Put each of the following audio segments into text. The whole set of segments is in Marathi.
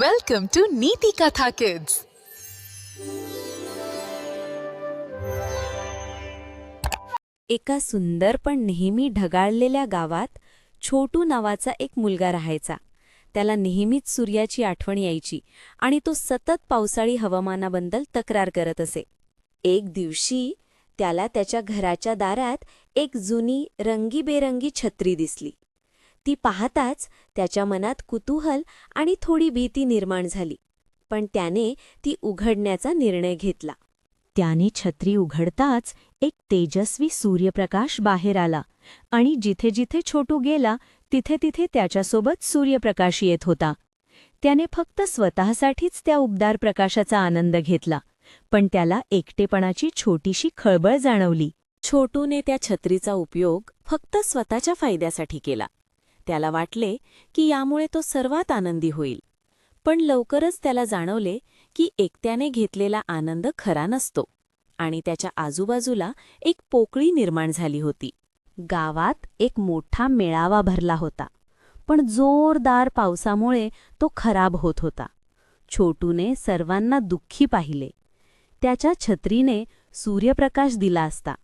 Welcome to Neeti Katha Kids. एका सुंदर पण नेहमी ढगाळलेल्या गावात छोटू नावाचा एक मुलगा राहायचा. त्याला नेहमीच सूर्याची आठवण यायची आणि तो सतत पावसाळी हवामानाबद्दल तक्रार करत असे. एक दिवशी त्याला त्याच्या घराच्या दारात एक जुनी रंगीबेरंगी छत्री दिसली. ती पाहताच त्याच्या मनात कुतूहल आणि थोडी भीती निर्माण झाली, पण त्याने ती उघडण्याचा निर्णय घेतला. त्याने छत्री उघडताच एक तेजस्वी सूर्यप्रकाश बाहेर आला आणि जिथे जिथे छोटू गेला तिथे तिथे त्याच्यासोबत सूर्यप्रकाश येत होता. त्याने फक्त स्वतःसाठीच त्या उबदार प्रकाशाचा आनंद घेतला, पण त्याला एकटेपणाची छोटीशी खळबळ जाणवली. छोटूने त्या छत्रीचा उपयोग फक्त स्वतःच्या फायद्यासाठी केला. त्याला वाटले की यामुळे तो सर्वात आनंदी होईल, पण लवकरच त्याला जाणवले की एकट्याने घेतलेला आनंद खरा नसतो आणि त्याच्या आजूबाजूला एक पोकळी निर्माण झाली होती. गावात एक मोठा मेळावा भरला होता, पण जोरदार पावसामुळे तो खराब होत होता. छोटूने सर्वांना दुःखी पाहिले. त्याच्या छत्रीने सूर्यप्रकाश दिला असता,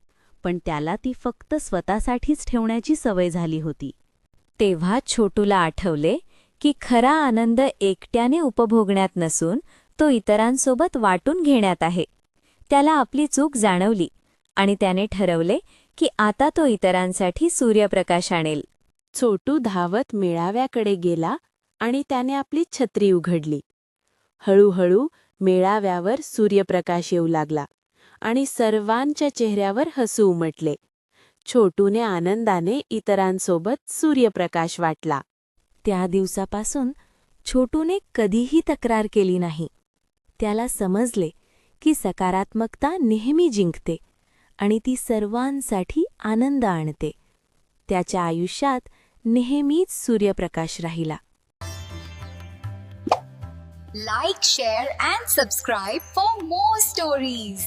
पण त्याला ती फक्त स्वतःसाठीच ठेवण्याची सवय झाली होती. तेव्हा छोटूला आठवले की खरा आनंद एकट्याने उपभोगण्यात नसून तो इतरांसोबत वाटून घेण्यात आहे. त्याला आपली चूक जाणवली आणि त्याने ठरवले की आता तो इतरांसाठी सूर्यप्रकाश आणेल. छोटू धावत मेळाव्याकडे गेला आणि त्याने आपली छत्री उघडली. हळूहळू मेळाव्यावर सूर्यप्रकाश येऊ लागला आणि सर्वांच्या चेहऱ्यावर हसू उमटले. छोटूने आनंदाने इतरांसोबत सूर्यप्रकाश वाटला. त्या दिवसापासून छोटूने कधीही तक्रार केली नाही. त्याला समजले की सकारात्मकता नेहमी जिंकते आणि ती सर्वांसाठी आनंद आणते. त्याच्या आयुष्यात नेहमीच सूर्यप्रकाश राहिला. Like, share and subscribe for more stories.